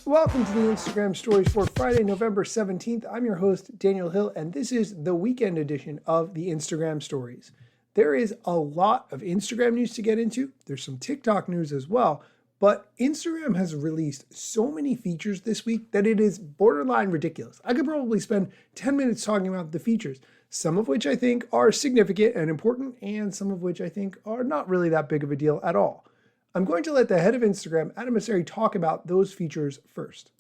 Welcome to the Instagram Stories for Friday, November 17th. I'm your host, Daniel Hill, and this is the weekend edition of the Instagram Stories. There is a lot of Instagram news to get into. There's some TikTok news as well, but Instagram has released so many features this week that it is borderline ridiculous. I could probably spend 10 minutes talking about the features, some of which I think are significant and important, and some of which I think are not really that big of a deal at all. I'm going to let the head of Instagram, Adam Mosseri, talk about those features first.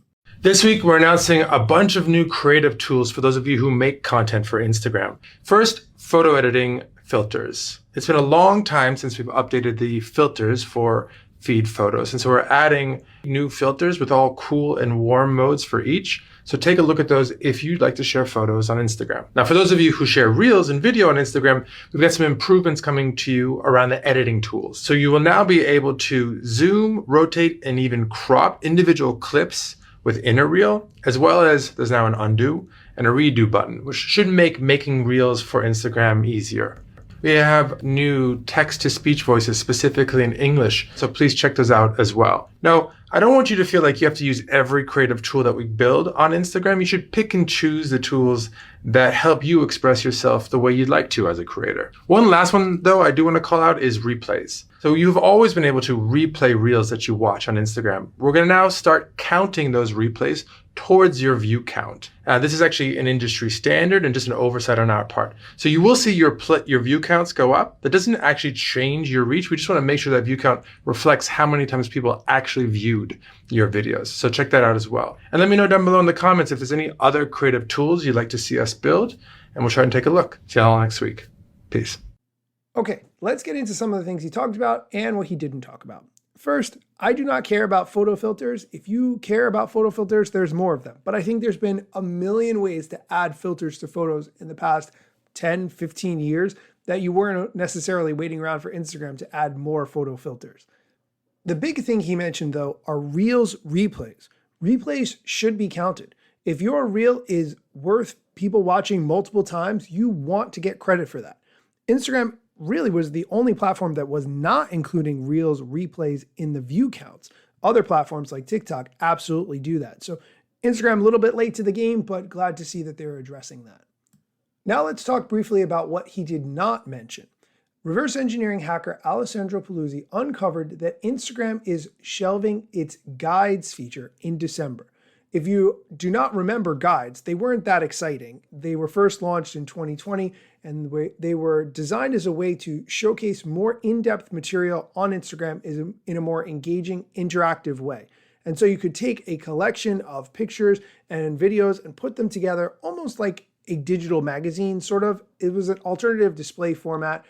This week, we're announcing a bunch of new creative tools for those of you who make content for Instagram. First, photo editing filters. It's been a long time since we've updated the filters for feed photos. And so we're adding new filters with all cool and warm modes for each. So take a look at those if you'd like to share photos on Instagram. Now, for those of you who share reels and video on Instagram, we've got some improvements coming to you around the editing tools. So you will now be able to zoom, rotate, and even crop individual clips within a reel, as well as there's now an undo and a redo button, which should make making reels for Instagram easier. We have new text-to-speech voices specifically in English, so please check those out as well. Now, I don't want you to feel like you have to use every creative tool that we build on Instagram. You should pick and choose the tools that help you express yourself the way you'd like to as a creator. One last one, though, I do want to call out is replays. So you've always been able to replay reels that you watch on Instagram. We're going to now start counting those replays towards your view count. This is actually an industry standard and just an oversight on our part. So you will see your view counts go up. That doesn't actually change your reach. We just want to make sure that view count reflects how many times people actually viewed your videos. So check that out as well. And let me know down below in the comments if there's any other creative tools you'd like to see us build, and we'll try and take a look. See you all next week. Peace. Okay, let's get into some of the things he talked about and what he didn't talk about. First, I do not care about photo filters. If you care about photo filters, there's more of them. But I think there's been a million ways to add filters to photos in the past 10, 15 years that you weren't necessarily waiting around for Instagram to add more photo filters. The big thing he mentioned, though, are Reels replays. Replays should be counted. If your reel is worth people watching multiple times, you want to get credit for that. Instagram really was the only platform that was not including Reels replays in the view counts. Other platforms like TikTok absolutely do that. So Instagram a little bit late to the game, but glad to see that they're addressing that. Now let's talk briefly about what he did not mention. Reverse engineering hacker Alessandro Paluzzi uncovered that Instagram is shelving its guides feature in December. If you do not remember guides, they weren't that exciting. They were first launched in 2020, and they were designed as a way to showcase more in-depth material on Instagram in a more engaging, interactive way. And so you could take a collection of pictures and videos and put them together almost like a digital magazine, sort of. It was an alternative display format.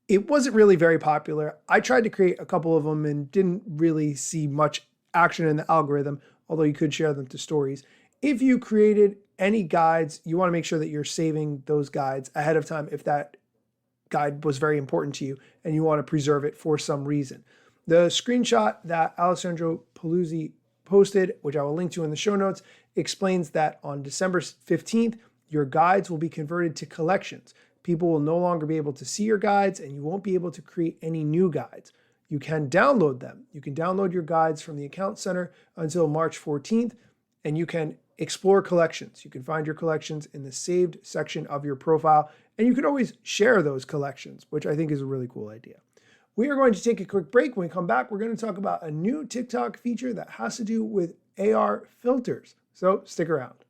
It wasn't really very popular. I tried to create a couple of them and didn't really see much action in the algorithm, although you could share them to stories. If you created any guides, you want to make sure that you're saving those guides ahead of time if that guide was very important to you and you want to preserve it for some reason. The screenshot that Alessandro Paluzzi posted, which I will link to in the show notes, explains that on December 15th, your guides will be converted to collections. People will no longer be able to see your guides and you won't be able to create any new guides. You can download them. You can download your guides from the Account Center until March 14th, and you can explore collections. You can find your collections in the saved section of your profile, and you can always share those collections, which I think is a really cool idea. We are going to take a quick break. When we come back, we're going to talk about a new TikTok feature that has to do with AR filters. So stick around.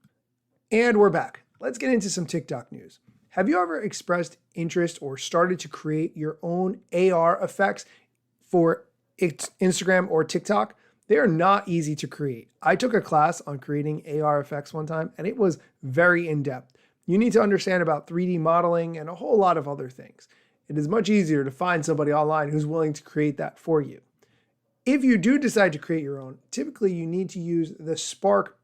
And we're back. Let's get into some TikTok news. Have you ever expressed interest or started to create your own AR effects for Instagram or TikTok? They are not easy to create. I took a class on creating AR effects one time, and it was very in-depth. You need to understand about 3D modeling and a whole lot of other things. It is much easier to find somebody online who's willing to create that for you. If you do decide to create your own, typically you need to use the Spark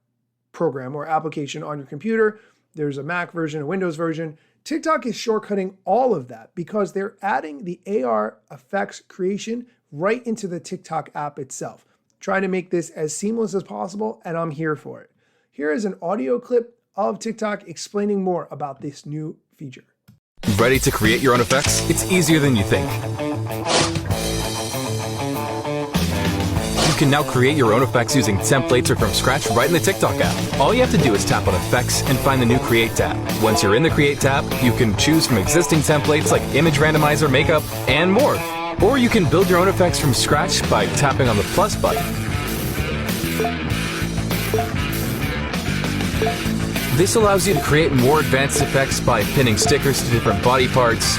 program or application on your computer. There's a Mac version, a Windows version. TikTok is shortcutting all of that because they're adding the AR effects creation right into the TikTok app itself, trying to make this as seamless as possible, and I'm here for it. Here is an audio clip of TikTok explaining more about this new feature. Ready to create your own effects? It's easier than you think. can now create your own effects using templates or from scratch right in the TikTok app. All you have to do is tap on Effects and find the new Create tab. Once you're in the Create tab, you can choose from existing templates like Image Randomizer, Makeup, and more. Or you can build your own effects from scratch by tapping on the plus button. This allows you to create more advanced effects by pinning stickers to different body parts,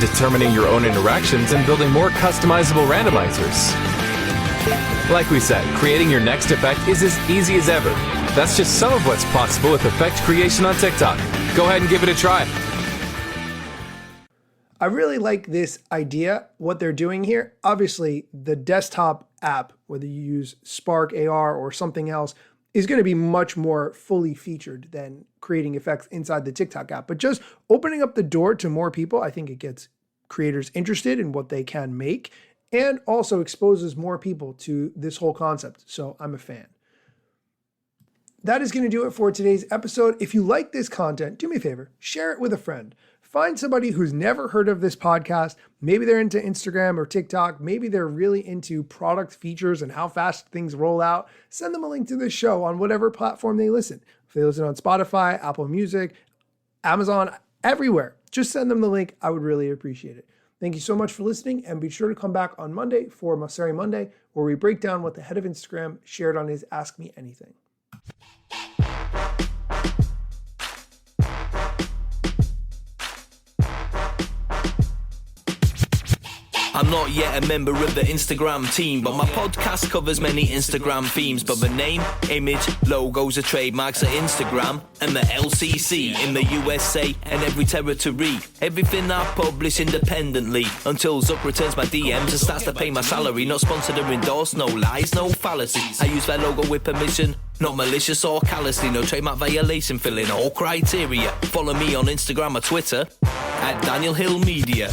determining your own interactions, and building more customizable randomizers. Like we said, creating your next effect is as easy as ever. That's just some of what's possible with effect creation on TikTok. Go ahead and give it a try. I really like this idea, what they're doing here. Obviously, the desktop app, whether you use Spark AR or something else, is going to be much more fully featured than creating effects inside the TikTok app. But just opening up the door to more people, I think it gets creators interested in what they can make and also exposes more people to this whole concept. So I'm a fan. That is going to do it for today's episode. If you like this content, do me a favor, share it with a friend. Find somebody who's never heard of this podcast. Maybe they're into Instagram or TikTok. Maybe they're really into product features and how fast things roll out. Send them a link to this show on whatever platform they listen. If they listen on Spotify, Apple Music, Amazon, everywhere, just send them the link. I would really appreciate it. Thank you so much for listening, and be sure to come back on Monday for Mosseri Monday, where we break down what the head of Instagram shared on his Ask Me Anything. I'm not yet a member of the Instagram team, but my podcast covers many Instagram themes. But the name, image, logos are trademarks at Instagram and the LCC in the USA and every territory. Everything I publish independently until Zuck returns my DMs and starts to pay my salary. Not sponsored or endorsed, no lies, no fallacies. I use their logo with permission, not malicious or callously. No trademark violation, filling all criteria. Follow me on Instagram or Twitter at Daniel Hill Media.